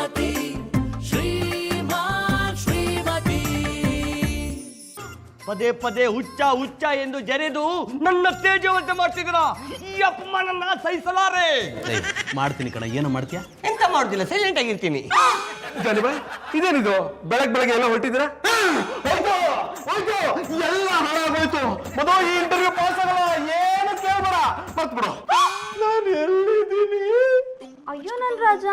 ಶ್ರೀಮತಿ ಶ್ರೀಮಾನ್ ಶ್ರೀಮತಿ. ಪದೇ ಪದೇ ಹುಚ್ಚ ಹುಚ್ಚ ಎಂದು ಜರೆದು ನನ್ನ ತೇಜವಂತೆ ಮಾಡ್ತಿದ್ರ ಈ ಅಪಮಾನನ್ನ ಸಹಿಸಲಾರೆ. ಮಾಡ್ತೀನಿ ಕಣ, ಏನೋ ಮಾಡ್ತೀಯ? ಎಂತ ಮಾಡುದಿಲ್ಲ, ಸೈಲೆಂಟ್ ಆಗಿರ್ತೀನಿ. ಜಾನಿಬಾಯ್, ಇದೇನಿದು ಬೆಳಗ್ಗೆ ಎಲ್ಲ ಹೊರಟಿದ್ದೀರಾ? ಎಲ್ಲ ಹಾಳಾಗೋಯ್ತು. ಮೊದಲು ಈ ಇಂಟರ್ವ್ಯೂ ಪಾಸ್ ಆಗಲ್ಲ, ಏನು ಕೇಳ್ಬೇಡ, ಮರ್ತ್ ಬಿಡು. ನಾನು ಎಲ್ಲಿದ್ದೀನಿ? ಅಯ್ಯೋ ನನ್ ರಾಜ,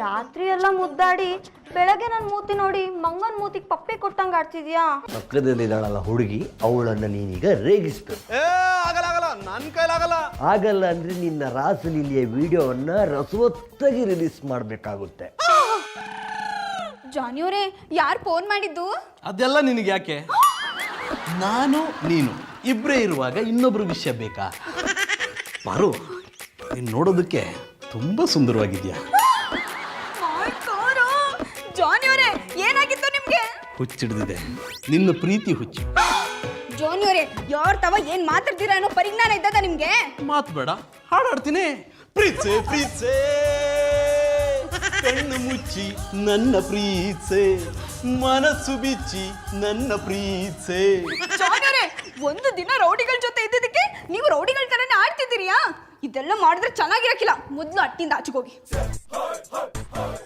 ರಾತ್ರಿ ಎಲ್ಲ ಮುದ್ದಾಡಿ ಬೆಳಗ್ಗೆ ನನ್ ಮೂತಿ ನೋಡಿ ಮಂಗನ್ ಮೂತಿಗೆ ಪಪ್ಪಿ ಕೊಟ್ಟಂಗ ಆಡ್ತಿದ್ಯಾ? ಪಕ್ಕದಲ್ಲಿದ್ದಾಳಲ್ಲ ಹುಡುಗಿ, ಅವಳನ್ನ ನೀನೀಗ ರೇಗಿಸ್ಬೇಕು. ಆಗಲ್ಲ, ನನ್ನ ಕೈಲಾಗಲ್ಲ. ಆಗಲ್ಲ ಅಂದ್ರೆ ನಿನ್ನ ರಾಸಲೀಲೆಯ ವಿಡಿಯೋವನ್ನ ರಸವತ್ತಾಗಿ ರಿಲೀಸ್ ಮಾಡ್ಬೇಕಾಗುತ್ತೆ. ಜಾನಿಯವರೇ, ಯಾರು ಫೋನ್ ಮಾಡಿದ್ದು? ಅದೆಲ್ಲ ನಿನಗೆ ಯಾಕೆ? ನಾನು ನೀನು ಇಬ್ಬರೇ ಇರುವಾಗ ಇನ್ನೊಬ್ರು ವಿಷಯ ಬೇಕಾ? ಪಾರು, ನೀನು ನೋಡೋದಕ್ಕೆ ತುಂಬಾ ಸುಂದರವಾಗಿದ್ಯಾ. ಜಾನಿಯವರೇ, ಏನಾಗಿತ್ತು ನಿಮ್ಗೆ? ಹುಚ್ಚಿಡ್ದಿದೆ, ನಿನ್ನ ಪ್ರೀತಿ ಹುಚ್ಚು. ಜಾನಿಯವರೇ, ಯಾರ್ ತವ ಏನ್ ಮಾತಾಡ್ತೀರಾ ಅನ್ನೋ ಪರಿಜ್ಞಾನ ಇದ್ದದ ನಿಮ್ಗೆ? ಮಾತು ಬೇಡ, ಹಾಡಾಡ್ತೀನಿ. ಪ್ರೀತ್ಸೆ ಪ್ರೀತ್ಸೆ ಕಣ್ಣು ಮುಚ್ಚಿ ನನ್ನ ಪ್ರೀತ್ಸೆ, ಮನಸ್ಸು ಬಿಚ್ಚಿ ನನ್ನ ಪ್ರೀತ್ಸೆ. ಜಾನಿಯವರೇ, ಒಂದು ದಿನ ರೌಡಿಗಳ ಜೊತೆ ಇದ್ದಿದ್ದಕ್ಕೆ ನೀವು ರೌಡಿಗಳ ತರನೇ ಆಡ್ತಿದ್ದೀರಿಯಾ? ಇದೆಲ್ಲ ಮಾಡಿದ್ರೆ ಚೆನ್ನಾಗಿರಕ್ಕಿಲ್ಲ. ಮೊದ್ಲು ಅಟ್ಟಿಂದ ಆಚೆಗೋಗಿ.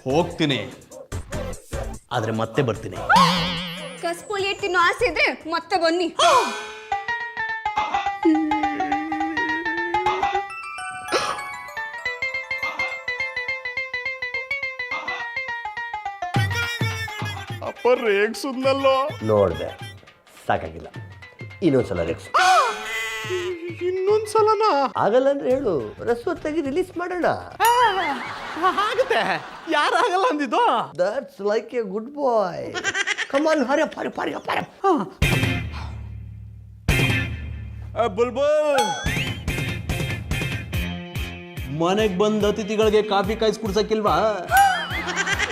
ಹೋಗ್ತೀನಿ, ಆದ್ರೆ ಮತ್ತೆ ಬರ್ತೀನಿ. ಕಸ್ಪೋಲಿ ತಿನ್ನೋ ಆಸೆ ಇದ್ರೆ ಮತ್ತೆ ಬನ್ನಿ. ಅಪ್ಪ ರೇಗ್ಸುದ್ನಲ್ಲೋ. ನೋಡ್ದೆ, ಸಾಕಾಗಿಲ್ಲ, ಇನ್ನೊಂದ್ಸಲ ರೇಗ್ಸು. ಇನ್ನೊಂದ್ಸಲನಾ? ಆಗಲ್ಲ ಅಂದ್ರೆ ಹೇಳು, ರಸವತ್ತಾಗಿ ರಿಲೀಸ್ ಮಾಡೋಣ. ಆಗುತ್ತೆ, ಯಾರಾಗಲ್ಲ ಅಂದಿದ್ದು? That's like a good boy. Come on, hurry up, hurry up, hurry up, hurry up. Bulbul, ಮನೆಗೆ ಬಂದ ಅತಿಥಿಗಳಿಗೆ ಕಾಫಿ ಕಾಯಿಸಿ ಕುಡ್ಸಕ್ಕಿಲ್ವಾ?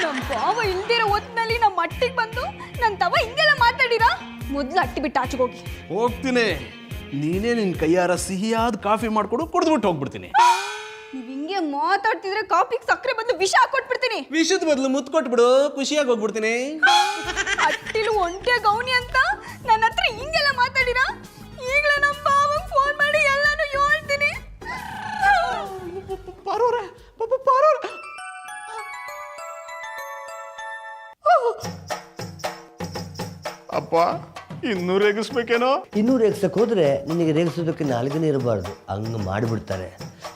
ನಮ್ ಬಾವ ಇಲ್ದಿರೋ ಹೊತ್ನಲ್ಲಿ ನಮ್ಮ ಅಟ್ಟಿಗೆ ಬಂದು ನನ್ ತವ ಹಿಂಗೆಲ್ಲ ಮಾತಾಡಿರಾ? ಮೊದ್ಲು ಅಟ್ಟಿ ಬಿಟ್ಟು ಆಚೆಗೋಗಿ. ಹೋಗ್ತೀನಿ, ನೀನೇ ನಿನ್ನ ಕೈಯಾರ ಸಿಹಿಯಾದ ಕಾಫಿ ಮಾಡ್ಕೊಡು, ಕುಡಿದ್ಬಿಟ್ಟು ಹೋಗ್ಬಿಡ್ತೀನಿ. ನೀವ್ ಹಿಂಗೆ ಮಾತಾಡ್ತಿದ್ರೆ ಕಾಫಿಗೆ ಸಕ್ಕರೆ ಬಂದು ವಿಷ ಹಾಕೊಟ್ಬಿಡ್ತೀನಿ. ವಿಷದ ಬದಲು ಮುತ್ತು ಕೊಟ್ಬಿಡು, ಖುಷಿಯಾಗಿ ಹೋಗ್ಬಿಡ್ತೀನಿ. ಅಟ್ಟಿಲು ಒಂಟೆ ಗೌನಿ ಅಂತ ನನ್ನ ಹತ್ರ ಹಿಂಗೆಲ್ಲ ಮಾತಾಡಿರಾ? ಈಗಲೇ ನಮ್ಮ ಬಾವಂಗ್ ಫೋನ್ ಮಾಡಿ ಎಲ್ಲಾನು ಹೇಳ್ತೀನಿ. ಪಾರೋರೆ, ಪಾರೋರೆ. ಅಪ್ಪ, ಇನ್ನೂ ರೇಗಿಸ್ಬೇಕೇನೋ? ಇನ್ನೂ ರೇಗ್ಸಕ್ ಹೋದ್ರೆ ನಿನಗೆ ರೇಗಿಸೋದಕ್ಕೆ ನಾಲ್ಕನೇ ಇರಬಾರ್ದು, ಹಂಗ ಮಾಡಿಬಿಡ್ತಾರೆ.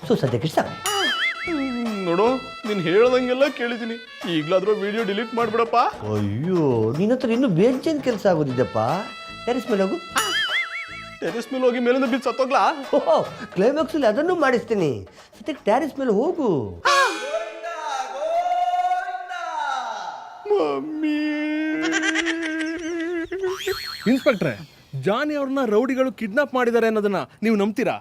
ಸೊ ಸದ್ಯಕ್ಕೆ ಸಾಕು. ನೋಡು, ನೀನ್ ಹೇಳ್ದಂಗೆಲ್ಲ ಕೇಳಿದೀನಿ. ಈಗ್ಲಾದ್ರೂ ವಿಡಿಯೋ ಡಿಲೀಟ್ ಮಾಡ್ಬಿಡಪ್ಪ. ಅಯ್ಯೋ, ನಿನ್ನ ಹತ್ರ ಇನ್ನೂ ಬೇಜಾನ್ ಕೆಲಸ ಆಗೋದಿದ್ದಪ್ಪ. ಟೆರೆಸ್ ಮೇಲೆ ಹೋಗು. ಟೆರೆಸ್ ಮೇಲೆ ಹೋಗಿ ಮೇಲಿಂದ ಬಿದ್ದು ಸತ್ತೋಗ್ಲಾ? ಓಹೋ, ಕ್ಲೈಮ್ಯಾಕ್ಸ್ ಅಲ್ಲಿ ಅದನ್ನು ಮಾಡಿಸ್ತೀನಿ. ಸದ್ಯಕ್ಕೆ ಟೆರೆಸ್ ಮೇಲೆ ಹೋಗು. ಮಮ್ಮಿ. ಇನ್ಸ್ಪೆಕ್ಟ್ರೆ, ಜಾನಿ ಅವ್ರನ್ನ ರೌಡಿಗಳು ಕಿಡ್ನಾಪ್ ಮಾಡಿದ್ದಾರೆ ಅನ್ನೋದನ್ನ ನೀವು ನಂಬ್ತೀರಾ?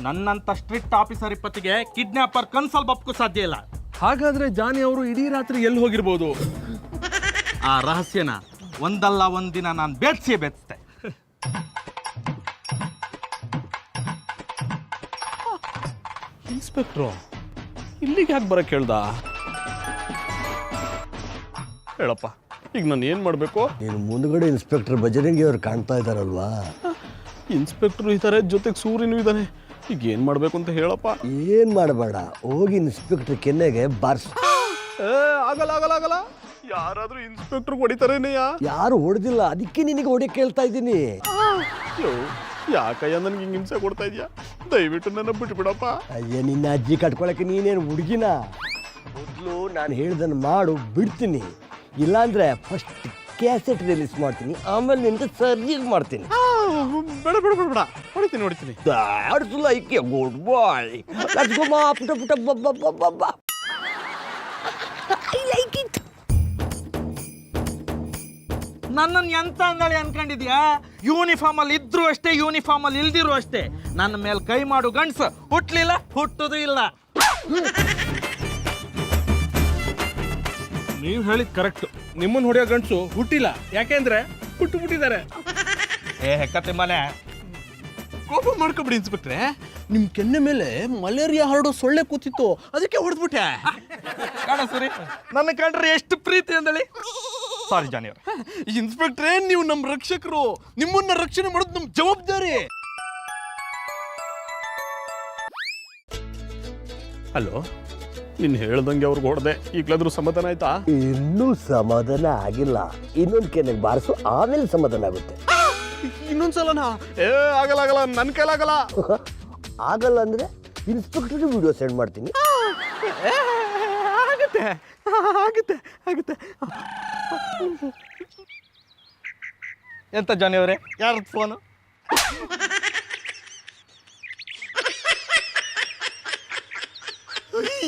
ನನ್ನಂತ ಸ್ಟ್ರಿಕ್ಟ್ ಆಫೀಸರ್ ಇಪ್ಪತ್ತಿಗೆ ಕಿಡ್ನಾಪರ್ ಕನ್ಸಲ್ ಬಪ್ಪಕ್ಕೂ ಸಾಧ್ಯ ಇಲ್ಲ. ಹಾಗಾದ್ರೆ ಜಾನಿ ಅವರು ಇಡೀ ರಾತ್ರಿ ಎಲ್ಲಿ ಹೋಗಿರ್ಬೋದು? ಆ ರಹಸ್ಯನ ಒಂದಲ್ಲ ಒಂದಿನ ನಾನು ಬೆಚ್ಚಿದೆ. ಇನ್ಸ್ಪೆಕ್ಟ್ರು ಇಲ್ಲಿಗೆ ಯಾಕೆ ಬರಕ್ಕೆ ಹೇಳ್ದ? ಹೇಳಪ್ಪ, ಈಗ ನಾನು ಏನು ಮಾಡಬೇಕು? ನೀನು ಮುಂದ್ಗಡೆ ಇನ್ಸ್ಪೆಕ್ಟರ್ ಬಜರಂಗಿ ಅವ್ರು ಕಾಣ್ತಾ ಇದ್ದಾರಲ್ವಾ? ಇನ್ಸ್ಪೆಕ್ಟ್ರು ಇದ್ದಾರೆ, ಜೊತೆಗೆ ಸೂರ್ಯನೂ ಇದ್ದಾನೆ. ಈಗ ಏನು ಮಾಡಬೇಕು ಅಂತ ಹೇಳಪ್ಪ. ಏನ್ ಮಾಡಬೇಡ, ಹೋಗಿ ಇನ್ಸ್ಪೆಕ್ಟರ್ ಕೆನ್ನೆಗೆ ಬಾರ್ಸು. ಆಗಲ್ಲ. ಯಾರಾದ್ರೂ ಇನ್ಸ್ಪೆಕ್ಟರ್ ಹೊಡಿತಾರೇನೆಯಾ? ಯಾರು ಹೊಡೆದಿಲ್ಲ, ಅದಕ್ಕೆ ನಿನಗೆ ಹೊಡೆಯಕ್ಕೆ ಕೇಳ್ತಾ ಇದ್ದೀನಿ. ಯಾಕಯ್ಯ ನನ್ಗೆ ಹಿಂಗೆ ಹಿಂಸೆ ಕೊಡ್ತಾ ಇದೀಯಾ? ದಯವಿಟ್ಟು ನನ್ನ ಬಿಟ್ಬಿಡಪ್ಪ. ಅಯ್ಯ, ನಿನ್ನ ಅಜ್ಜಿ ಕಟ್ಕೊಳಕ್ಕೆ ನೀನೇನು ಹುಡುಗಿನ? ಮೊದಲು ನಾನು ಹೇಳ್ದನ್ನು ಮಾಡು, ಬಿಡ್ತೀನಿ. ಇಲ್ಲಾಂದ್ರೆ ಫಸ್ಟ್ ಕ್ಯಾಸೆಟ್ ರಿಲೀಸ್ ಮಾಡ್ತೀನಿ, ಆಮೇಲೆ ನಿನ್ಗೆ ಸರ್ಜಿಗೆ ಮಾಡ್ತೀನಿ. ಬೇಡ, ಹೊಡಿತೀನಿ. That's like a good boy. Let's go, ma. Put. I like it. ನನ್ನನ್ನು ಎಂತ ಅಂದಳಿ ಅನ್ಕೊಂಡಿದ್ಯಾ? ಯೂನಿಫಾರ್ಮ್ ಅಲ್ಲಿ ಇದ್ರು ಅಷ್ಟೇ, ಯೂನಿಫಾರ್ಮ್ ಅಲ್ಲಿ ಇಲ್ದಿರು ಅಷ್ಟೇ. ನನ್ನ ಮೇಲೆ ಕೈ ಮಾಡು ಗಂಡ್ಸು ಹುಟ್ಲಿಲ್ಲ, ಹುಟ್ಟುದು ಇಲ್ಲ. ನೀವು ಹೇಳಿದ್ ಕರೆಕ್ಟ್. ನಿಮ್ಮನ್ನು ಹೊಡೆಯೋ ಗಂಡಸು ಹುಟ್ಟಿಲ್ಲ, ಯಾಕೆಂದ್ರೆ ಹುಟ್ಟು ಬಿಟ್ಟಿದ್ದಾರೆ. ಏ ಹೆಕ್ಕತಿ ಮನೆ, ಕೋಪ ಮಾಡ್ಕೊಬಿಡಿ ಇನ್ಸ್ಪೆಕ್ಟ್ರೆ. ನಿಮ್ಮ ಕೆನ್ನೆ ಮೇಲೆ ಮಲೇರಿಯಾ ಹರಡೋ ಸೊಳ್ಳೆ ಕೂತಿತ್ತು, ಅದಕ್ಕೆ ಹೊಡೆದ್ಬಿಟ್ಟೆ. ಕಾಣ ಸರಿ, ನನ್ನ ಕಂಡ್ರೆ ಎಷ್ಟು ಪ್ರೀತಿ ಅಂದಳಿ. ಸಾರಿ ಜಾನಿ ಅವ್ರೆ. ಇನ್ಸ್ಪೆಕ್ಟ್ರೆ, ನೀವು ನಮ್ಮ ರಕ್ಷಕರು, ನಿಮ್ಮನ್ನ ರಕ್ಷಣೆ ಮಾಡೋದು ನಮ್ಮ ಜವಾಬ್ದಾರಿ. ಹಲೋ, ನೀನು ಹೇಳ್ದಂಗೆ ಅವ್ರಿಗೆ ಹೊಡೆದೆ, ಈಗಲಾದ್ರೂ ಸಮಾಧಾನ ಆಯ್ತಾ? ಇನ್ನೂ ಸಮಾಧಾನ ಆಗಿಲ್ಲ. ಇನ್ನೊಂದು ಕೆನೆಗೆ ಬಾರಿಸು, ಆಮೇಲೆ ಸಮಾಧಾನ ಆಗುತ್ತೆ. ಇನ್ನೊಂದ್ಸಲನಾ? ಆಗಲ್ಲ, ನನ್ನ ಕೈಲಾಗಲ್ಲ. ಆಗಲ್ಲ ಅಂದ್ರೆ ಇನ್ಸ್ಪೆಕ್ಟರ್ಗೆ ವಿಡಿಯೋ ಸೆಂಡ್ ಮಾಡ್ತೀನಿ. ಆಗುತ್ತೆ. ಎಂತ ಜಾನಿ ಅವರೇ, ಯಾರದ್ದು ಫೋನು?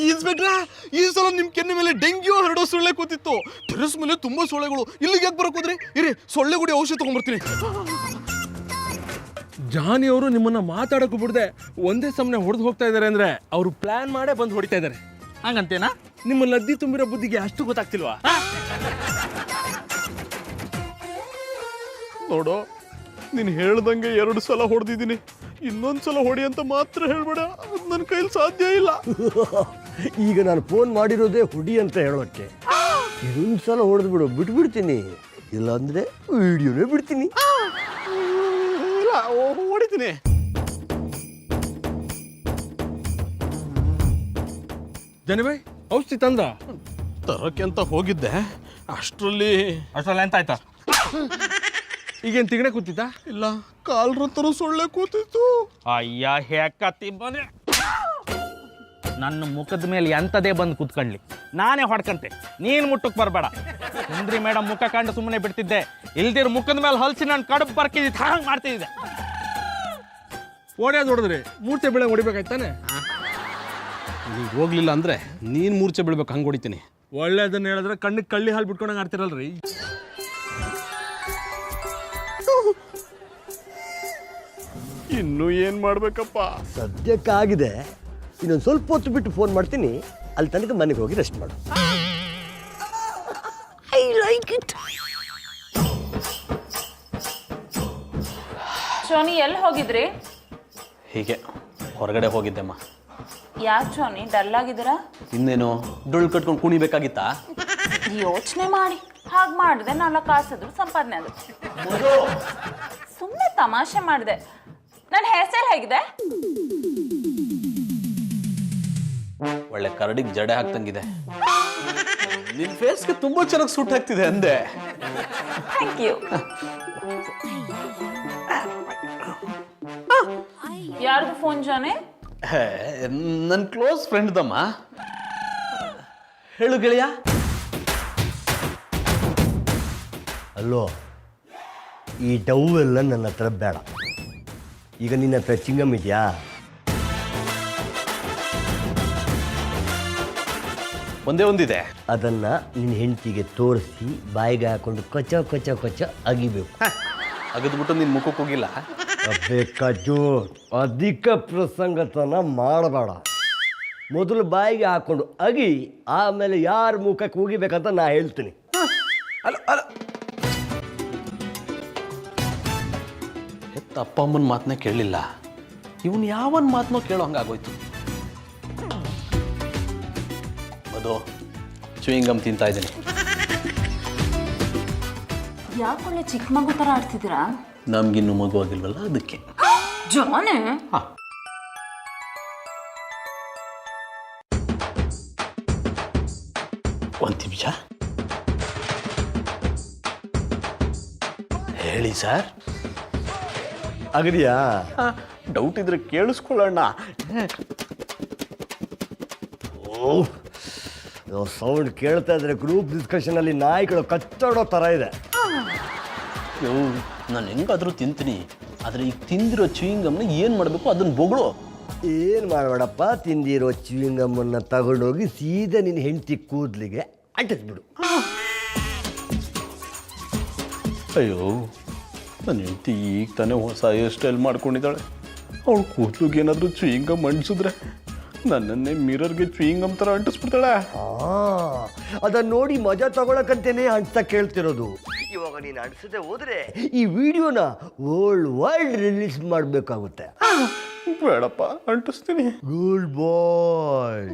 ಇನ್ಸ್ಪೆಕ್ಟ್ರೆ, ಈ ಸಲ ನಿಮ್ ಕೆನ್ನೆ ಮೇಲೆ ಡೆಂಗ್ಯೂ ಹರಡೋ ಸೊಳ್ಳೆ ಕೂತಿತ್ತು. ಟೆರೆಸ್ ಮೇಲೆ ತುಂಬಾ ಸೊಳ್ಳೆಗಳು. ಇಲ್ಲಿಗೆ ಯಾಕೆ ಬರಕ್ ಹೋದ್ರಿ? ಇರಿ, ಸೊಳ್ಳೆ ಗುಡಿ ಔಷಧ ತಗೊಂಡ್ಬರ್ತೀನಿ. ಜಾನಿ ಅವರು ನಿಮ್ಮನ್ನ ಮಾತಾಡಕ್ಕೂ ಬಿಡದೆ ಒಂದೇ ಸಮನೆ ಹೊಡೆದು ಹೋಗ್ತಾ ಇದ್ದಾರೆ ಅಂದ್ರೆ ಅವರು ಪ್ಲಾನ್ ಮಾಡೇ ಬಂದು ಹೊಡಿತಾ ಇದ್ದಾರೆ. ಹಂಗಂತೇನಾ? ನಿಮ್ಮ ಲದ್ದಿ ತುಂಬಿರೋ ಬುದ್ಧಿಗೆ ಅಷ್ಟು ಗೊತ್ತಾಗ್ತಿಲ್ವಾ? ನೋಡು, ನೀನು ಹೇಳ್ದಂಗೆ 2 ಸಲ ಹೊಡೆದಿದ್ದೀನಿ. ಇನ್ನೊಂದ್ಸಲ ಹೊಡಿ ಅಂತ ಮಾತ್ರ ಹೇಳ್ಬೇಡ, ನನ್ನ ಕೈಲಿ ಸಾಧ್ಯ ಇಲ್ಲ. ಈಗ ನಾನು ಫೋನ್ ಮಾಡಿರೋದೇ ಹುಡಿ ಅಂತ ಹೇಳೋಕ್ಕೆ. ಇನ್ನೊಂದು ಸಲ ಹೊಡೆದು ಬಿಡು, ಬಿಟ್ಬಿಡ್ತೀನಿ. ಇಲ್ಲಾಂದ್ರೆ ವಿಡಿಯೋನೇ ಬಿಡ್ತೀನಿ. ಇಲ್ಲ, ಹೊಡಿತೀನಿ. ಜನಬಾಯ್, ಔಷಧಿ ತಂದ ತರಕ್ಕೆ ಅಂತ ಹೋಗಿದ್ದೆ, ಅಷ್ಟರಲ್ಲಿ ಎಂತ ಆಯ್ತಾ? ಈಗೇನು ತಿಗಣೆ ಕೂತಿದ್ದ? ಇಲ್ಲ, ಕಾಲ್ರಂತರ ಸೊಳ್ಳೆ ಕೂತಿತ್ತು. ಅಯ್ಯ ಹೇಕತ್ತಿ ಬನ್ನಿ. ನನ್ನ ಮುಖದ ಮೇಲೆ ಎಂಥದೇ ಬಂದು ಕೂತ್ಕೊಳ್ಳಿ, ನಾನೇ ಹೊಡ್ಕಂತೆ. ನೀನು ಮುಟ್ಟಕ್ಕೆ ಬರಬೇಡ. ಸುಂದ್ರಿ ಮೇಡಮ್ ಮುಖ ಕಂಡು ಸುಮ್ಮನೆ ಬಿಡ್ತಿದ್ದೆ. ಇಲ್ದಿರ ಮುಖದ ಮೇಲೆ ಹಲ್ಸಿ ನಾನು ಕಡುಬು ಬರ್ಕಿದ್ದೆ, ಹಾಗೆ ಮಾಡ್ತಿದ್ದೆ. ಓಡ್ಯಾದ ಹೊಡೆದ್ರಿ ಮೂರ್ತಿ ಬೆಳೆ ಹೊಡಿಬೇಕಾಯ್ತಾನೆ. ನೀನು ಹೋಗ್ಲಿಲ್ಲ ಅಂದ್ರೆ ನೀನು ಮೂರ್ಛೆ ಬೀಳ್ಬೇಕು, ಹಂಗೆ ಹೊಡಿತೀನಿ. ಒಳ್ಳೇದನ್ನ ಹೇಳಿದ್ರೆ ಕಣ್ಣಿಗೆ ಕಳ್ಳಿ ಹಾಲು ಬಿಟ್ಕೊಂಡಂಗೆ ಆಡ್ತಿರಲ್ರಿ. ಇನ್ನು ಏನ್ ಮಾಡ್ಬೇಕಪ್ಪ? ಸದ್ಯಕ್ಕಾಗಿದೆ. ಇನ್ನೊಂದು ಸ್ವಲ್ಪ ಹೊತ್ತು ಬಿಟ್ಟು ಫೋನ್ ಮಾಡ್ತೀನಿ. ಅಲ್ಲಿ ತನಕ ಮನೆಗೆ ಹೋಗಿ ರೆಸ್ಟ್ ಮಾಡು. I like it. ಶೋನಿ, ಎಲ್ಲಿ ಹೋಗಿದ್ರಿ? ಹೀಗೆ ಹೊರಗಡೆ ಹೋಗಿದ್ದೆಮ್ಮ. ಯಾಕೆ ಶೋನಿ ಡಲ್ ಆಗಿದ್ದೀರಾ? ಇನ್ನೇನು, ಡೊಳ್ಳು ಕಟ್ಕೊಂಡು ಕುಣಿಬೇಕಾಗಿತ್ತಾ? ಯೋಚನೆ ಮಾಡಿ. ಹಾಗೆ ಮಾಡಿದೆ 4 ಕಾಸಿದ್ರು ಸಂಪಾದನೆ ಆಗುತ್ತೆ. ಸುಮ್ಮನೆ ತಮಾಷೆ ಮಾಡಿದೆ. ನನ್ನ ಹೇರ್ ಸ್ಟೈಲ್ ಹೇಗಿದೆ? ಒಳ್ಳೆ ಕರಡಿಗೆ ಜಡೆ ಹಾಕ್ತಂಗಿದೆ. ನಿನ್ ಫೇಸ್ಗೆ ತುಂಬಾ ಚೆನ್ನಾಗಿ ಸೂಟ್ ಆಗ್ತಿದೆ ಅಂದೆ. Thank you. ಯಾರ್ದು ಫೋನ್ ಜಾನೆ? ನನ್ನ ಕ್ಲೋಸ್ ಫ್ರೆಂಡ್ ದಮ್ಮ. ಹೇಳು ಗೆಳೆಯ. ಅಲ್ಲೋ, ಈ ಡವ್ ಎಲ್ಲ ನನ್ನ ಹತ್ರ ಬೇಡ. ಈಗ ನಿನ್ನ ಹತ್ರ ಚಿಂಗಮ್ ಇದೆಯಾ? ಒಂದೇ ಒಂದಿದೆ. ಅದನ್ನ ನಿನ್ನ ಹೆಂಡತಿಗೆ ತೋರಿಸಿ ಬಾಯಿಗೆ ಹಾಕೊಂಡು ಕೊಚ್ಚ ಕೊಚ್ಚ ಕೊಚ್ಚ ಅಗಿಬೇಕು. ಅಗದ್ಬಿಟ್ಟು ನಿನ್ ಮುಖಕ್ಕೆ ಹೋಗಿಲ್ಲ? ಬೇಕಾಜು ಅಧಿಕ ಪ್ರಸಂಗತನ ಮಾಡಬೇಡ. ಮೊದಲು ಬಾಯಿಗೆ ಹಾಕೊಂಡು ಅಗಿ, ಆಮೇಲೆ ಯಾರ ಮುಖಕ್ಕೆ ಹೋಗಿಬೇಕಂತ ನಾ ಹೇಳ್ತೀನಿ. ಅಲ್ಲ, ಹೆತ್ತ ಅಪ್ಪ ಅಮ್ಮನ ಮಾತನ್ನ ಕೇಳಲಿಲ್ಲ, ಇವನ್ ಯಾವನ್ ಮಾತನ್ನೋ ಕೇಳೋ ಹಂಗಾಗೋಯ್ತು. ಅದು ಚೂಯಿಂಗಮ್ ತಿಂತಾ ಇದ್ದೀನಿ. ಯಾಕೊಳ್ಳೆ ಚಿಕ್ಕ ಮಗು ಥರ ಆಡ್ತಿದ್ದೀರಾ? ನಮ್ಗಿನ್ನು ಮಗು ಆಗಿಲ್ವಲ್ಲ, ಅದಕ್ಕೆ. ಜಾನೆ, ಒಂದು ನಿಮಿಷ ಹೇಳಿ ಸರ್. ಅಗದಿಯಾ? ಡೌಟ್ ಇದ್ರೆ ಕೇಳಿಸ್ಕೊಳ್ಳೋಣ. ಸೌಂಡ್ ಕೇಳ್ತಾ ಇದ್ರೆ ಗ್ರೂಪ್ ಡಿಸ್ಕಷನ್ ಅಲ್ಲಿ ನಾಯಿಗಳು ಕಚ್ಚಾಡೋ ಥರ ಇದೆ. ನಾನು ಹೆಂಗಾದ್ರೂ ತಿಂತೀನಿ, ಆದ್ರೆ ಈಗ ತಿಂದಿರೋ ಚೂಯಿಂಗಮ್ನ ಏನ್ ಮಾಡಬೇಕು ಅದನ್ನ ಬೊಗಳು. ಏನು ಮಾಡಬೇಡಪ್ಪ, ತಿಂದಿರೋ ಚ್ಯೂಯಿಂಗಮ್ಮನ್ನು ತಗೊಂಡೋಗಿ ಸೀದಾ ನಿನ್ನ ಹೆಂಡತಿ ಕೂದಲಿಗೆ ಅಂಟಿಸ್ಬಿಡು. ಅಯ್ಯೋ, ನನ್ನ ಹೆಂಡತಿ ಈಗ ತಾನೇ ಹೊಸ ಹೇರ್ ಸ್ಟೈಲ್ ಮಾಡ್ಕೊಂಡಿದ್ದಾಳೆ. ಅವಳು ಕೂದಲಿಗೆ ಏನಾದರೂ ಚೂಯಿಂಗಮ್ ಅಂಟಿಸಿದ್ರೆ ನನ್ನನ್ನೇ ಮಿರರ್ಗೆ ಚೂಯಿಂಗಮ್ ಥರ ಅಂಟಿಸ್ಬಿಡ್ತಾಳೆ. ಅದನ್ನ ನೋಡಿ ಮಜಾ ತಗೊಳಕಂತೇನೆ ಅಂಟ್ಸ ಕೇಳ್ತಿರೋದು. ಇವಾಗ ನೀನು ಅನಿಸದೆ ಹೋದ್ರೆ ಈ ವಿಡಿಯೋನ ವರ್ಲ್ಡ್ ರಿಲೀಸ್ ಮಾಡಬೇಕಾಗುತ್ತೆ. ಬೇಡಪ್ಪ ಅಂಟಿಸ್ತೀನಿ. ಗುಡ್ ಬಾಯ್.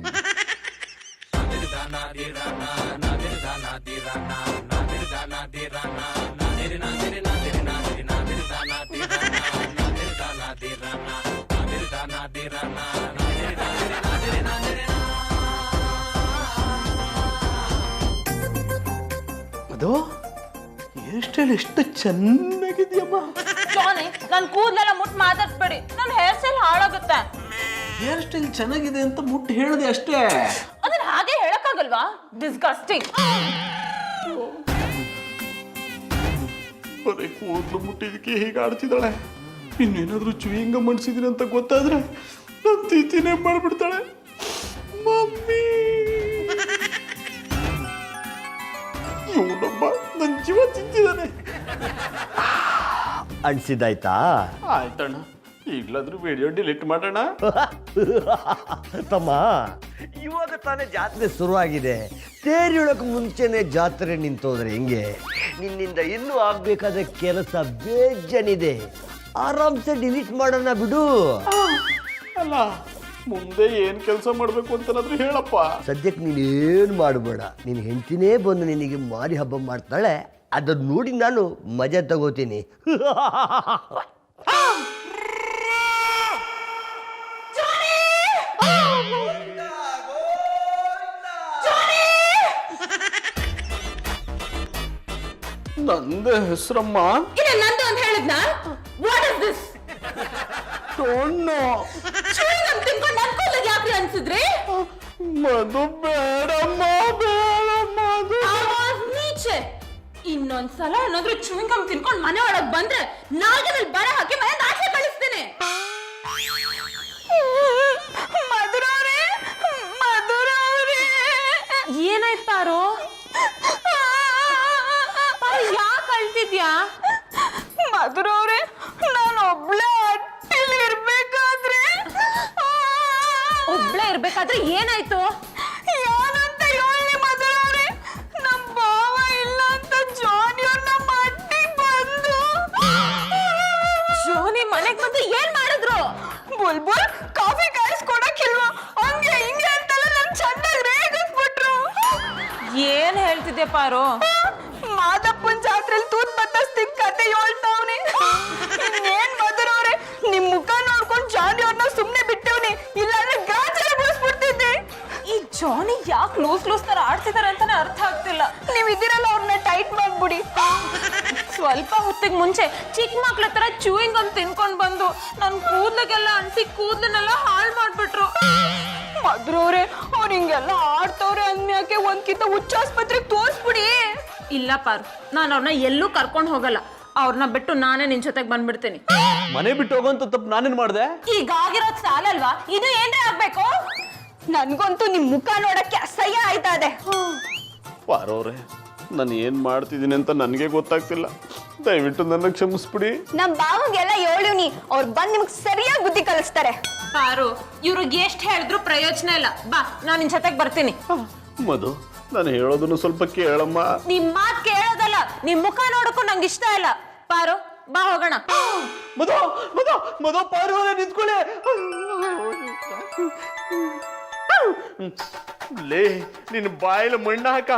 ಅದು ಹೇರ್ ಸ್ಟೈಲ್ ಎಷ್ಟು ಚೆನ್ನಾಗಿದೆಯಮ್ಮ. ಜಾನಿ ನನ್ ಕೂದಲೆಲ್ಲ ಮುಟ್ ಮಾತಾಡ್ಬೇಡಿ, ನನ್ನ ಹೇರ್ ಸ್ಟೈಲ್ ಹಾಳಾಗುತ್ತೆ. ಹೇರ್ ಸ್ಟೈಲ್ ಚೆನ್ನಾಗಿದೆ ಅಂತ ಮುಟ್ಟು ಹೇಳಿದೆ ಅಷ್ಟೇ. ಅದನ್ನ ಹಾಗೆ ಹೇಳಕ್ಕಾಗಲ್ವಾ? ಡಿಸ್ಗಸ್ಟಿಂಗ್. ಬರೀ ಕೂದಲು ಮುಟ್ಟಿದಕ್ಕೆ ಹೀಗೆ ಆಡ್ತಿದ್ದಾಳೆ. ಇನ್ನೇನಾದ್ರೂ ಚೂಯಿಂಗ ಮಾಡಿಸಿದೀನಿ ಅಂತ ಗೊತ್ತಾದ್ರೆ ನನ್ನ ತಿಥಿನೇ ಮಾಡ್ಬಿಡ್ತಾಳೆ. ಮಮ್ಮಿ ಇವನೊಬ್ಬ ನನ್ನ ಜೀವ ತಿಂತಿದ್ದಾನೆ. ಅನ್ಸಿದ್ದಾಯ್ತಾ? ಆಯ್ತಣ್ಣ, ಈಗಲಾದ್ರೂ ವಿಡಿಯೋ ಡಿಲೀಟ್ ಮಾಡೋಣ. ತಮ್ಮ, ಇವಾಗ ತಾನೇ ಜಾತ್ರೆ ಶುರುವಾಗಿದೆ. ತೇರಿಯೊಳಕ್ಕೆ ಮುಂಚೆನೆ ಜಾತ್ರೆ ನಿಂತೋದ್ರೆ ಹೆಂಗೆ? ನಿನ್ನಿಂದ ಇನ್ನೂ ಆಗ್ಬೇಕಾದ ಕೆಲಸ ಬೇಜಾನಿದೆ. ಆರಾಮ್ಸೆ ಡಿಲೀಟ್ ಮಾಡೋಣ ಬಿಡು. ಅಲ್ಲ, ಮುಂದೆ ಏನ್ ಕೆಲಸ ಮಾಡ್ಬೇಕು ಅಂತನಾದ್ರೂ ಹೇಳಪ್ಪ. ಸದ್ಯಕ್ಕೆ ನೀನೇನು ಮಾಡಬೇಡ. ನಿನ್ನ ಹೆಂಡತಿನೇ ಬಂದು ನಿನಗೆ ಮಾರಿ ಹಬ್ಬ ಮಾಡ್ತಾಳೆ. ಅದನ್ನ ನೋಡಿ ನಾನು ಮಜಾ ತಗೋತೀನಿ. ನಂದ ಹೆಸರಮ್ಮ. ನಂದು ಅಂತ ಹೇಳಿದ್ನಾ? What is this? ಟೊಣ್ಣು. ತಿನ್ಕೊಂಡು ನನ್ ಕೂದಲಿಗೆ ಯಾಕ್ರಿ ಅನ್ಸಿದ್ರಿ? ಮಧು ಬೇಡಮ್ಮ, ಬೇಡಮ್ಮ. ನೀಚೆ. ಇನ್ನೊಂದ್ಸಲ ಏನಾದ್ರೂ ಚೂಯಿಂಗ್ ಗಮ್ ತಿನ್ಕೊಂಡು ಮನೆ ಒಳಗ್ ಬಂದ್ರೆ ನಾಲ್ಕದಲ್ಲಿ ಬರ ಹಾಕಿ ಮನೆ ಆಚೆ ಕಳಿಸ್ತೇನೆ. ಏನಾಯ್ತು ಪಾರು? ಯಾಕೆ ಅಳ್ತಿದ್ಯಾ? ಮಧುರವ್ರೆ, ನಾನು ಒಬ್ಳೆ ಅಟ್ಟಿಲಿ ಇರ್ಬೇಕಾದ್ರೆ ಏನಾಯ್ತು? ಯಾರಂತ ಹೇಳಿ ಮಧುರವ್ರೆ, ನಮ್ ಭಾವ ಇಲ್ಲ ಅಂತ ಜಾನಿ ಅವ್ರ ನಮ್ಮ ಅಟ್ಟಿಗೆ ಬಂದು ಜೋನಿ ಮನೆಗ್ ಬಂದು ಏನ್ ಮಾಡಿದ್ರು? ಬುಲ್ಬುಲ್ ಕಾಫಿ ಕಾಯಿಸ್ಕೊಡಕ್ಕಿಲ್ವಾ, ಹಂಗೆ ಹಿಂಗೆ ಅಂತೆಲ್ಲ ನನ್ ಚೆನ್ನಾಗಿ ರೇಗಿಸ್ಬಿಟ್ರು. ಏನ್ ಹೇಳ್ತಿದ್ದೆ ಪಾರು? ಮಾದಪ್ಪನ್ ಜಾತ್ರೆಲಿ ತೂತ್ ಬತ್ತಸ್ತಿಗ್ ಕತೆ ಹೇಳ್ತಾವ್ನಿ. ಇನ್ನೇನ್ ಮಧುರವ್ರೆ, ನಿಮ್ ಮುಖ ನೋಡ್ಕೊಂಡ್ ಜಾನಿ ಅವ್ರನ್ನ ಸುಮ್ನೆ ಬಿಟ್ಟವ್ನಿ, ಇಲ್ಲಾಂದ್ರೆ ಗಾಜೆಲ್ಲ ಬಿಡಿಸ್ಬಿಡ್ತಿದ್ದೆ. ಈ ಜಾನಿ ಯಾಕೆ ಲೂಸ್ ತರ ಆಡ್ತಿದಾರೆ ಅಂತಾನೆ ಅರ್ಥ ಆಗ್ತಿಲ್ಲ. ನೀವ್ ಇದಿರಲ್ಲ, ಅವ್ರನ್ನ ಟೈಟ್ ಮಾಡ್ಬಿಡಿ. ಸ್ವಲ್ಪ ಹೊತ್ತಿಗೆ ಮುಂಚೆ ಚಿಕ್ಕ ಮಕ್ಳ ತರ ಚೂಯಿಂಗ್ ಗಮ್ ತಿನ್ಕೊಂಡ್ ಬಂದು ನನ್ ಕೂದ್ಲಿಗೆಲ್ಲ ಅಂಟಿ ಕೂದ್ಲನ್ನೆಲ್ಲ ಹಾಳು ಮಾಡ್ಬಿಟ್ರು. ಮಧುರವ್ರೆ, ಅವ್ರು ಹಿಂಗೆಲ್ಲ ಆಡ್ತವ್ರೆ ಅಂದ್ಮ್ಯಾಕೆ ಒಂದ್ಕಿಂತ ಹುಚ್ಚಾಸ್ಪತ್ರೆಗೆ ತೋರಿಸ್ಬಿಡಿ. ಇಲ್ಲ ಪಾರು, ನಾನು ಅವ್ರನ್ನ ಎಲ್ಲೂ ಕರ್ಕೊಂಡು ಹೋಗಲ್ಲ. ಅವ್ರನ್ನ ಬಿಟ್ಟು ನಾನೇ ನಿನ್ ಜೊತೆಗೆ ಬಂದ್ಬಿಡ್ತೀನಿ. ಮನೆ ಬಿಟ್ಟು ಹೋಗೋಂತ ತಪ್ಪು ನಾನೇನ್ ಮಾಡ್ದೆ? ಈಗ ಆಗಿರೋದ್ ಸಾಲಲ್ವಾ? ಇದು ಏನ್ರೆ ಆಗ್ಬೇಕು? ನನ್ಗಂತೂ ನಿಮ್ ಮುಖ ನೋಡಕ್ಕೆ ಅಸಹ್ಯ ಆಯ್ತಾ ಇದೆ. ಪಾರವ್ರೆ, ನಾನು ಏನ್ ಮಾಡ್ತಿದ್ದೀನಿ ಅಂತ ನನಗೆ ಗೊತ್ತಾಗ್ತಿಲ್ಲ. ದಯವಿಟ್ಟು ನನ್ನ ಕ್ಷಮಿಸ್ಬಿಡಿ. ನಮ್ ಬಾವಂಗೆಲ್ಲ ಹೇಳಿವ್ನಿ, ಅವ್ರು ಬಂದ್ ನಿಮ್ಗೆ ಸರಿಯಾಗಿ ಬುದ್ಧಿ ಕಲಿಸ್ತಾರೆ. ಪಾರು, ಇವ್ರಿಗೆ ಎಷ್ಟ್ ಹೇಳಿದ್ರು ಪ್ರಯೋಜನ ಇಲ್ಲ. ಬಾ, ನಾನು ನಿನ್ ಜೊತೆಗೆ ಬರ್ತೀನಿ. ಮಧು, ನಾನು ಹೇಳೋದನ್ನು ಸ್ವಲ್ಪ ಕೇಳಮ್ಮ. ನಿಮ್ ಮಾತ್ ಕೇಳೋದಲ್ಲ, ನಿಮ್ ಮುಖ ನೋಡಕ್ಕೂ ನಂಗೆ ಇಷ್ಟ ಇಲ್ಲ. ಪಾರು, ಬಾ ಹೋಗೋಣ. ಮಧು ಮಧು ಮಧು, ಪಾರವ್ರೆ ನಿಂತ್ಕೊಳ್ಳಿ. ಲೇ, ನಿನ್ನ ಬಾಯಲ್ಲಿ ಮಣ್ಣ ಹಾಕ.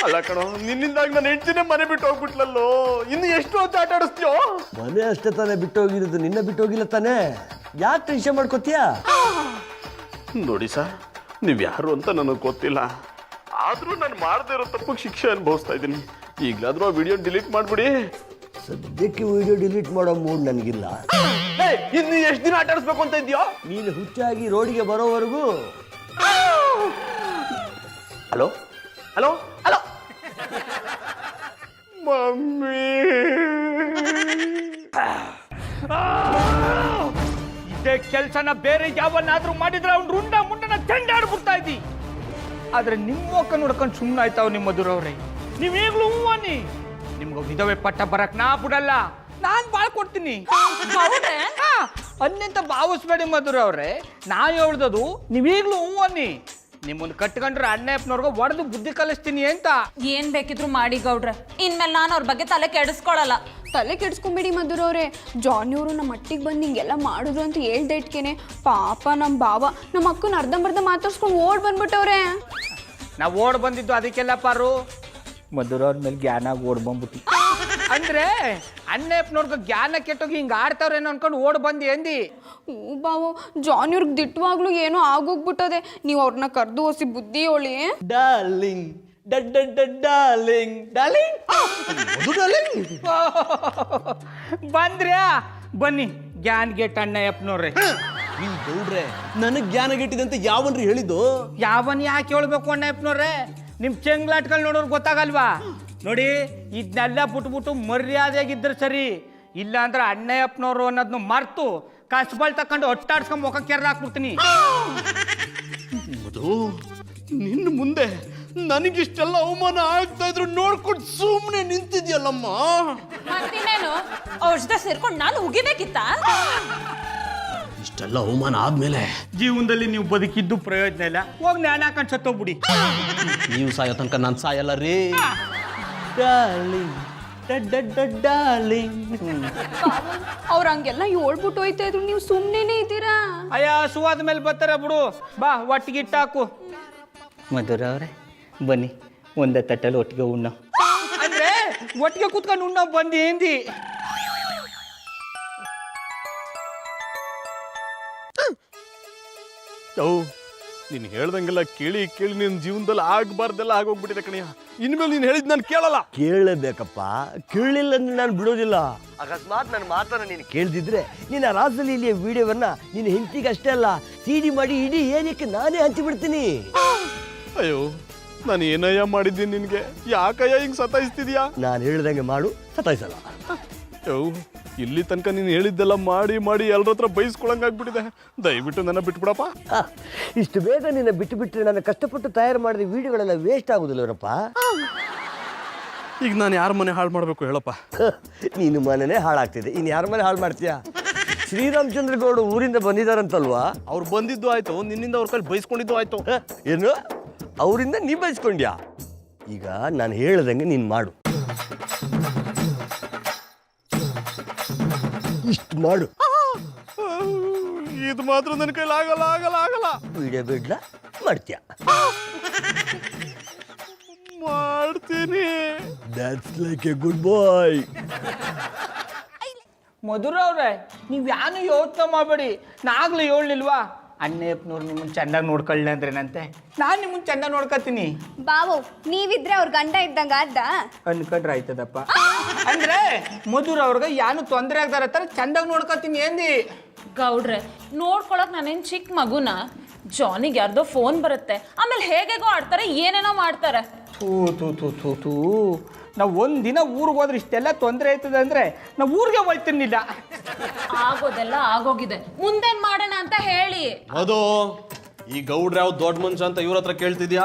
ಅಲ್ಲ ಕಣೋ, ನಿನ್ನಿಂದಾಗಿ ನನ್ನ ಹೆಂಡತಿನೇ ಮನೆ ಬಿಟ್ಟು ಹೋಗ್ಬಿಟ್ಲಲ್ಲೋ. ಇನ್ನು ಎಷ್ಟು ಹೊತ್ತು ಆಟ ಆಡಿಸ್ತೀಯೋ? ಮನೆ ಅಷ್ಟೇ ತಾನೇ ಬಿಟ್ಟೋಗಿರೋದು, ನಿನ್ನ ಬಿಟ್ಟೋಗಿಲ್ಲ ತಾನೇ. ಯಾಕೆ ಟೆನ್ಷನ್ ಮಾಡ್ಕೋತೀಯಾ? ನೋಡಿ ಸರ್, ನೀವು ಯಾರು ಅಂತ ನನಗೆ ಗೊತ್ತಿಲ್ಲ. ಆದ್ರೂ ನಾನು ಮಾಡದೇ ಇರೋ ತಪ್ಪಿಗೆ ಶಿಕ್ಷೆ ಅನುಭವಿಸ್ತಾ ಇದ್ದೀನಿ. ಈಗಲಾದ್ರೂ ಆ ವಿಡಿಯೋ ಡಿಲೀಟ್ ಮಾಡ್ಬಿಡಿ. ಸದ್ಯಕ್ಕೆ ವಿಡಿಯೋ ಡಿಲೀಟ್ ಮಾಡೋ ಮೂಡ್ ನನಗಿಲ್ಲ. ಇನ್ನು ಎಷ್ಟು ದಿನ ಆಟ ಆಡಿಸ್ಬೇಕು ಅಂತ ಇದೆಯೋ? ನೀನು ಹುಚ್ಚಾಗಿ ರೋಡಿಗೆ ಬರೋವರೆಗೂ. ಹಲೋ ಹಲೋ ಹಲೋ ಮಮ್ಮಿ, ಇದೇ ಕೆಲ್ಸನ ಬೇರೆ ಯಾವನ್ನಾದ್ರೂ ಮಾಡಿದ್ರೆ ಅವ್ನು ರುಂಡ ಮುಂಡನ ಚೆಂಡಾಡ್ಬಿಡ್ತಾ ಇದ್ದಿ. ಆದ್ರೆ ನಿಮ್ಮ ಮುಖ ನೋಡ್ಕೊಂಡು ಸುಮ್ಮನೆ ಆಯ್ತಾವ್ ನಿಮ್ಮ ಮಧುರವ್ರೆ. ನೀವ್ ಈಗ್ಲೂ ಹೂವನಿ, ನಿಮ್ಗೆ ವಿಧವೆ ಪಟ್ಟ ಬರಕ್ ನಾ ಬಿಡಲ್ಲ, ನಾನ್ ಬಾಳ್ಕೊಡ್ತೀನಿ. ಅನ್ನಂತ ಭಾವಿಸ್ಬೇಡಿ ಮಧುರವ್ರೆ, ನಾ ಹೇಳ್ದದು ನೀವೀಗ್ಲೂ ಹೂವನಿ. ನಿಮ್ಮನ್ನು ಕಟ್ಕೊಂಡ್ರೆ ಅಣ್ಣಪ್ಪನವ್ರಿಗೆ ಹೊಡೆದು ಬುದ್ಧಿ ಕಲಿಸ್ತೀನಿ ಅಂತ. ಏನ್ ಬೇಕಿದ್ರು ಮಾಡಿ ಗೌಡ್ರೆ, ಇನ್ಮೇಲೆ ನಾನು ಅವ್ರ ಬಗ್ಗೆ ತಲೆ ಕೆಡಿಸ್ಕೊಳಲ್ಲ. ತಲೆ ಕೆಡಿಸ್ಕೊಂಬೇಡಿ ಮಧುರವ್ರೆ. ಜಾನಿ ಅವರು ನಮ್ಮ ಮಟ್ಟಿಗೆ ಬಂದು ಹಿಂಗೆಲ್ಲ ಮಾಡಿದ್ರು ಅಂತ ಹೇಳ್ದೆ ಇಟ್ಕೇನೆ ಪಾಪ ನಮ್ಮ ಬಾವ ನಮ್ಮ ಅಕ್ಕನ ಅರ್ಧಂಬರ್ಧ ಮಾತಾಡ್ಸ್ಕೊಂಡು ಓಡ್ ಬಂದ್ಬಿಟ್ಟವ್ರೆ. ನಾವು ಓಡ್ ಬಂದಿದ್ದು ಅದಕ್ಕೆಲ್ಲ ಪಾರು, ಮಧುರವ್ರ ಮೇಲೆ ಜ್ಞಾನ ಓಡ್ ಬಂದ್ಬಿಟ್ಟು. ಅಂದ್ರೆ ಅಣ್ಣಪ್ಪನವ್ರಿಗೆ ಜ್ಞಾನ ಕೆಟ್ಟೋಗಿ ಹಿಂಗೆ ಆಡ್ತಾವ್ರೇನೋ ಅನ್ಕೊಂಡು ಓಡ್ ಬಂದಿ ಅಂದಿ. ಹ್ಞೂ ಬಾವು, ಜಾನಿ ಅವ್ರಿಗೆ ದಿಟ್ಟವಾಗ್ಲೂ ಏನೋ ಆಗೋಗ್ಬಿಟ್ಟದೆ. ನೀವು ಅವ್ರನ್ನ ಕರೆದು ಹೊಸಿ ಬುದ್ಧಿ ಹೇಳಿ. ಡಾರ್ಲಿಂಗ್ ಡಾರ್ಲಿಂಗ್ ಡಾರ್ಲಿಂಗ್ ಬಂದ್ರ್ಯಾ ಬನ್ನಿ ಜ್ಞಾನ್ ಗೆಟ್ ಅಣ್ಣಪ್ಪನವ್ರೆ. ಈ ಗೌಡ್ರೆ ನನಗ್ ಜ್ಞಾನ ಗೆಟ್ಟಿದಂತೆ ಯಾವನ್ರಿ ಹೇಳಿದ್ದು? ಯಾವನ್ ಯಾಕೆ ಹೇಳ್ಬೇಕು ಅಣ್ಣಪ್ಪನವ್ರೆ? ನಿಮ್ ಚೆಂಗ್ಲಾಟ್ಗಳು ನೋಡೋರು ಗೊತ್ತಾಗಲ್ವಾ? ನೋಡಿ ಇದನ್ನೆಲ್ಲ ಬಿಟ್ಬಿಟ್ಟು ಮರ್ಯಾದೆಯಾಗಿದ್ರೆ ಸರಿ, ಇಲ್ಲ ಅಂದ್ರೆ ಅಣ್ಣಪ್ಪನವ್ರು ಅನ್ನೋದನ್ನ ಮರ್ತು ಕಸ್ಬಲ್ ತಕೊಂಡು ಒಟ್ಟಾಡ್ಸ್ಕೊಂಡ್ ಮುಖ ಕೆರ್ರ ಹಾಕ್ಬಿಡ್ತೀನಿ. ಮಧು, ನಿನ್ನ ಮುಂದೆ ನನಗಿಷ್ಟೆಲ್ಲ ಅವಮಾನ ಆಗ್ತಾ ಇದ್ರು ನೋಡ್ಕೊಂಡು ಸುಮ್ಮನೆ ನಿಂತಿದ್ಯಲ್ಲಮ್ಮ. ಮತ್ತಿನ್ನೇನು ಅವ್ರ ಜೊತೆ ಸೇರ್ಕೊಂಡು ನಾನು ಉಗಿಬೇಕಿತ್ತ? ಇಷ್ಟೆಲ್ಲ ಅವಮಾನ ಆದ್ಮೇಲೆ ಜೀವನದಲ್ಲಿ ನೀವು ಬದುಕಿದ್ದು ಪ್ರಯೋಜನ ಇಲ್ಲ, ಹೋಗಿ ಜ್ಞಾನ ಹಾಕೊಂಡು ಸತ್ತೋಗ್ಬಿಡಿ. ನೀವು ಸಾಯೋ ತನಕ ನಾನು ಸಾಯಲ್ಲ ರೀ. Darling darling. ಅವ್ರು ಹಂಗೆಲ್ಲ ಹೇಳ್ಬಿಟ್ಟು ಹೋಯ್ತಾ ಇದ್ರು, ನೀವು ಸುಮ್ಮನೆ ಇದ್ದೀರಾ? ಅಯ್ಯ ಸುವಾದ ಮೇಲೆ ಬರ್ತಾರೆ ಬಿಡು. ಬಾ ಒಟ್ಟಿಗೆ ಇಟ್ಟಾಕು. ಮಧುರ ಅವರೇ ಬನ್ನಿ, ಒಂದೇ ತಟ್ಟಲ್ಲಿ ಒಟ್ಟಿಗೆ ಉಣ್ಣ. ಅಂದ್ರೆ ಒಟ್ಟಿಗೆ ಕೂತ್ಕೊಂಡು ಉಣ್ಣೋ ಬಂದಿ ఏంది? ನೀನು ಹೇಳ್ದಂಗೆಲ್ಲ ಕೇಳಿ ಕೇಳಿ ನಿನ್ನ ಜೀವನದಲ್ಲಿ ಆಗಬಾರ್ದೆಲ್ಲ ಆಗೋಗ್ಬಿಟ್ಟಿದೆ ಕಣಿಯ. ಇನ್ಮೇಲೆ ನೀನು ಹೇಳಿದ್ ನಾನು ಕೇಳಲ್ಲ. ಕೇಳಬೇಕಪ್ಪ, ಕೇಳಿಲ್ಲ ಅಂದ್ರೆ ನಾನು ಬಿಡೋದಿಲ್ಲ. ಅಕಸ್ಮಾತ್ ನನ್ನ ಮಾತನ್ನ ನೀನು ಕೇಳ್ದಿದ್ರೆ ನಿನ್ನ ರಾಸಲೀಲಿಯ ವಿಡಿಯೋವನ್ನ ನಿನ್ನ ಹೆಂಡತಿಗೆ ಅಷ್ಟೇ ಅಲ್ಲ, ಸಿಡಿ ಮಾಡಿ ಇಡೀ ಏನಕ್ಕೆ ನಾನೇ ಹಂಚಿಬಿಡ್ತೀನಿ. ಅಯ್ಯೋ, ನಾನು ಏನಯ್ಯ ಮಾಡಿದ್ದೀನಿ ನಿನಗೆ? ಯಾಕಯ್ಯ ಹಿಂಗೆ ಸತಾಯಿಸ್ತಿದ್ಯಾ? ನಾನು ಹೇಳ್ದಂಗೆ ಮಾಡು, ಸತಾಯಿಸಲ್ಲ. ಅಯ್ಯೋ, ಇಲ್ಲಿ ತನಕ ನೀನು ಹೇಳಿದ್ದೆಲ್ಲ ಮಾಡಿ ಮಾಡಿ ಎಲ್ಲರ ಹತ್ರ ಬೈಸ್ಕೊಳಂಗಾಗ್ಬಿಟ್ಟಿದೆ. ದಯವಿಟ್ಟು ನನ್ನ ಬಿಟ್ಬಿಡಪ್ಪ. ಇಷ್ಟು ಬೇಗ ನಿನ್ನ ಬಿಟ್ಟು ಬಿಟ್ಟರೆ ನಾನು ಕಷ್ಟಪಟ್ಟು ತಯಾರು ಮಾಡಿದ ವಿಡಿಯೋಗಳೆಲ್ಲ ವೇಸ್ಟ್ ಆಗುದಿಲ್ಲವರಪ್ಪ. ಈಗ ನಾನು ಯಾರ ಮನೆ ಹಾಳು ಮಾಡಬೇಕು ಹೇಳಪ್ಪ? ನೀನು ಮನೆನೇ ಹಾಳಾಗ್ತಿದೆ, ಇನ್ನು ಯಾರ ಮನೆ ಹಾಳು ಮಾಡ್ತೀಯಾ? ಶ್ರೀರಾಮಚಂದ್ರ ಗೌಡ ಊರಿಂದ ಬಂದಿದ್ದಾರಂತಲ್ವಾ? ಅವ್ರು ಬಂದಿದ್ದು ಆಯ್ತು, ನಿನ್ನಿಂದ ಅವ್ರ ಕೈಲಿ ಬೈಸ್ಕೊಂಡಿದ್ದು ಆಯ್ತು. ಏನು ಅವರಿಂದ ನೀ ಬಯಸ್ಕೊಂಡ್ಯಾ? ಈಗ ನಾನು ಹೇಳ್ದಂಗೆ ನೀನು ಮಾಡು, ಇಷ್ಟು ಮಾಡು. ಇದು ಮಾತ್ರ ನನ್ನ ಕೈಲಿ ಆಗಲ್ಲ ಆಗಲ್ಲ ಆಗಲ್ಲ. ವಿಡಿಯೋ ಬಿಡ್ಲಾ? ಮಾಡ್ತೀಯ? ಮಾಡ್ತೀನಿ. That's like a good boy. ಮಧುರ ಅವ್ರೆ, ನೀವ್ ಯಾನು ಯೋಚನೆ ಮಾಡಬೇಡಿ. ನಾಗ್ಲೂ ಹೇಳಿಲ್ವಾ ಅಣ್ಣಪ್ಪನವ್ರು ನಿಮ್ಮನ್ನ ಚೆನ್ನಾಗಿ ನೋಡ್ಕೊಳ್ಳಿ ಅಂದ್ರೇನಂತೆ. ನಾನು ನಿಮ್ಮನ್ನ ಚೆನ್ನಾಗಿ ನೋಡ್ಕೊತೀನಿ. ಬಾವು, ನೀವಿದ್ರೆ ಅವ್ರ ಗಂಡ ಇದ್ದಂಗ ಅದ್ದ ಅನ್ಕೊಂಡ್ರೆ ಆಯ್ತದಪ್ಪ. ಅಂದ್ರೆ ಮಧುರ ಅವ್ರಿಗೆ ಯಾನು ತೊಂದರೆ ಆಗ್ದಾರ ತರ ಚಂದಾಗಿ ನೋಡ್ಕೊತೀನಿ ಏನ್ದಿ? ಗೌಡ್ರೆ, ನೋಡ್ಕೊಳಕ್ ನಾನೇನ್ ಚಿಕ್ಕ ಮಗುನ? ಜಾನಿಗೆ ಯಾರ್ದೋ ಫೋನ್ ಬರುತ್ತೆ, ಆಮೇಲೆ ಹೇಗೇಗೋ ಆಡ್ತಾರೆ, ಏನೇನೋ ಮಾಡ್ತಾರೆ. ಥೂ ನಾವು ಒಂದಿನ ಊರಿಗೆ ಹೋದ್ರೆ ಇಷ್ಟೆಲ್ಲ ತೊಂದರೆ ಆಯ್ತದೆ ಅಂದ್ರೆ ನಾವು ಊರಿಗೆ ಹೋಗ್ತಿರ್ಲಿಲ್ಲ. ಆಗೋದೆಲ್ಲ ಆಗೋಗಿದೆ, ಮುಂದೇನ್ ಮಾಡೋಣ ಅಂತ ಹೇಳಿ. ಅದು ಈ ಗೌಡ್ರ ಯಾವ ದೊಡ್ಡ ಮನುಷ್ಯ ಅಂತ ಇವ್ರ ಹತ್ರ ಕೇಳ್ತಿದ್ಯಾ?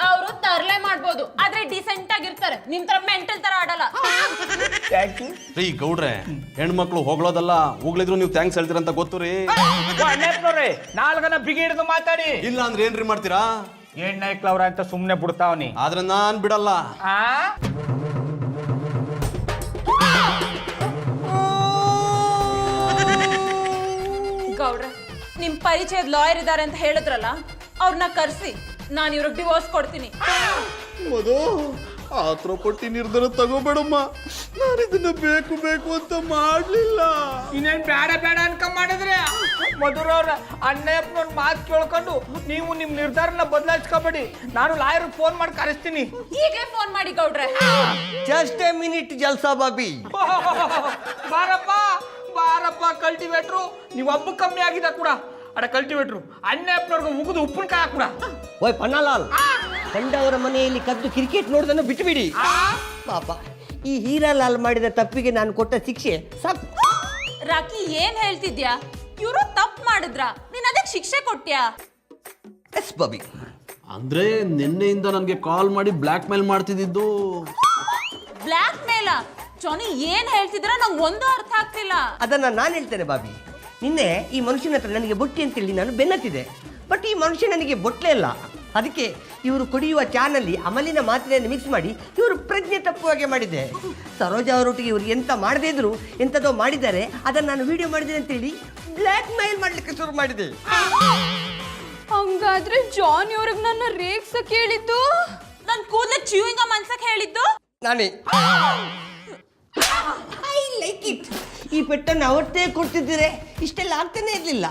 ಅವರು ತರ್ಲೆ ಮಾಡ್ಬೋದು, ಆದ್ರೆ ಡಿಸೆಂಟ್ ಆಗಿರ್ತಾರೆ. ನಿಮ್ ತರ ಮೆಂಟಲ್ ತರ ಆಡಲ್ಲ. ರೀ ಗೌಡ್ರೆ, ಹೆಣ್ಮಕ್ಳು ಹೋಗ್ಲೋದಲ್ಲ, ಹೋಗ್ಲಿದ್ರು ನೀವು ಥ್ಯಾಂಕ್ಸ್ ಹೇಳ್ತೀರಂತ ಗೊತ್ತು ರೀ. ಅಣ್ಣಪ್ಪನವ್ರೆ, ನಾಲ್ಕನ ಬಿಗಿ ಹಿಡಿದು ಮಾತಾಡಿ. ಇಲ್ಲ ಅಂದ್ರೆ ಏನ್ರಿ ಮಾಡ್ತೀರಾ? ಹೆಣ್ಣೈಕ್ಲವ್ರ ಅಂತ ಸುಮ್ಮನೆ ಬಿಡ್ತಾವನಿ, ಆದ್ರೆ ನಾನ್ ಬಿಡಲ್ಲ. ಗೌಡ್ರೆ, ನಿಮ್ ಪರಿಚಯದ ಲಾಯರ್ ಇದಾರೆ ಅಂತ ಹೇಳಿದ್ರಲ್ಲ, ಅವ್ರನ್ನ ಕರ್ಸಿ ನಾನು ಇವ್ರಿಗೆ ಡಿವೋರ್ಸ್ ಕೊಡ್ತೀನಿ. ಮಧು, ಆತರ ಪಟ್ಟಿ ನಿರ್ಧಾರ ತಗೋಬೇಡಮ್ಮ. ನಾನು ಇದನ್ನ ಬೇಕು ಬೇಕು ಅಂತ ಮಾಡ್ಲಿಲ್ಲ. ಇನ್ನೇನ್ ಬೇಡ ಬೇಡ ಅನ್ಕೊಂಡ್ ಮಾಡಿದ್ರೆ ಮಧುರವ್ರ ಅಣ್ಣಪ್ಪನವ್ರ ಮಾತು ಕೇಳ್ಕೊಂಡು ನೀವು ನಿಮ್ ನಿರ್ಧಾರನ ಬದಲಾಯಿಸ್ಕೋಬೇಡಿ. ನಾನು ಲಾಯರ್ ಫೋನ್ ಮಾಡಿ ಕರೆಸ್ತೀನಿ. ಈಗಲೇ ಫೋನ್ ಮಾಡಿ ಗೌಡ್ರೆ. ಜಸ್ಟ್ ಎ ಮಿನಿಟ್ ಜಲ್ಸಾ ಬಾಬಿ. ಬಾರಪ್ಪ ಬಾರಪ್ಪ ಕಲ್ಟಿವೇಟ್ರು, ನೀವು ಹಬ್ಬ ಕಮ್ಮಿ ಆಗಿದೆ ಕೂಡ. ಅಡ ಕಲ್ಟಿವೇಟ್ರು ಅಣ್ಣಪ್ಪನವ್ರಿಗೆ ಮುಗಿದು ಉಪ್ಪಿನಕಾಯಿ ಹಾಕೂಡ. ಓಯ್ ಪನ್ನಲಾಲ್, ಕಂಡವರ ಮನೆಯಲ್ಲಿ ಕದ್ದು ಕ್ರಿಕೆಟ್ ನೋಡೋದನ್ನು ಬಿಟ್ಟುಬಿಡಿ. ಪಾಪ ಈ ಹೀರಾಲಾಲ್ ಮಾಡಿದ ತಪ್ಪಿಗೆ ನಾನು ಕೊಟ್ಟ ಶಿಕ್ಷೆ ಸಾಕು. ರಾಕಿ, ಏನ್ ಹೇಳ್ತಿದ್ಯಾ? ಇವರು ತಪ್ಪು ಮಾಡಿದ್ರ, ನೀನ್ ಅದಕ್ಕೆ ಶಿಕ್ಷೆ ಕೊಟ್ಟ್ಯಾ? ಎಸ್ ಬಾಬಿ. ಅಂದ್ರೆ ನಿನ್ನೆಯಿಂದ ನನಗೆ ಕಾಲ್ ಮಾಡಿ ಬ್ಲ್ಯಾಕ್ ಮೇಲ್ ಮಾಡ್ತಿದ್ದು. ಬ್ಲ್ಯಾಕ್ ಮೇಲ? ಜಾನಿ ಏನ್ ಹೇಳ್ತಿದ್ರ ನಂಗೆ ಒಂದು ಅರ್ಥ ಆಗ್ತಿಲ್ಲ. ಅದನ್ನ ನಾನು ಹೇಳ್ತೇನೆ ಬಾಬಿ. ನಿನ್ನೆ ಈ ಮನುಷ್ಯನ ಹತ್ರ ನನಗೆ ಬೊಟ್ಟಿ ಅಂತೇಳಿ ನಾನು ಬೆನ್ನತ್ತಿದೆ, ಬಟ್ ಈ ಮನುಷ್ಯ ನನಗೆ ಬೊಟ್ಲೇ ಇಲ್ಲ, ಅದಕ್ಕೆ ಇವರು ಕುಡಿಯುವ ಚಾನಲ್ಲಿ ಅಮಲಿನ ಮಾತ್ರೆಯನ್ನು ಮಿಕ್ಸ್ ಮಾಡಿ ಇವರು ಪ್ರಜ್ಞೆ ತಪ್ಪುವಾಗೆ ಮಾಡಿದೆ. ಸರೋಜ ಅವರೊಟ್ಟಿಗೆ ಇವರು ಎಂತ ಮಾಡದೇ ಇದ್ರು ಎಂಥದೋ ಮಾಡಿದ್ದಾರೆ, ಅದನ್ನು ನಾನು ವಿಡಿಯೋ ಮಾಡಿದ್ದೇನೆ ಅಂತೇಳಿ ಬ್ಲ್ಯಾಕ್ ಮೇಲ್ ಮಾಡಲಿಕ್ಕೆ ಶುರು ಮಾಡಿದೆ. ಹಂಗಾದ್ರೆ ಜಾನ್ ಇವ್ರಿಗೆ ನನ್ನ ರೇಗ್ಸಕ್ ಹೇಳಿದ್ದು, ನನ್ ಕೂದಲ ಚ್ಯೂಯಿಂಗ ಮನ್ಸಕ್ ಹೇಳಿದ್ದು ನಾನೇ. I like it. ಈ ಪೆಟ್ಟನ್ನು ಅವತ್ತೇ ಕೊಡ್ತಿದ್ದೀರೆ ಇಷ್ಟೆಲ್ಲ ಆಗ್ತಾನೆ ಇರಲಿಲ್ಲ.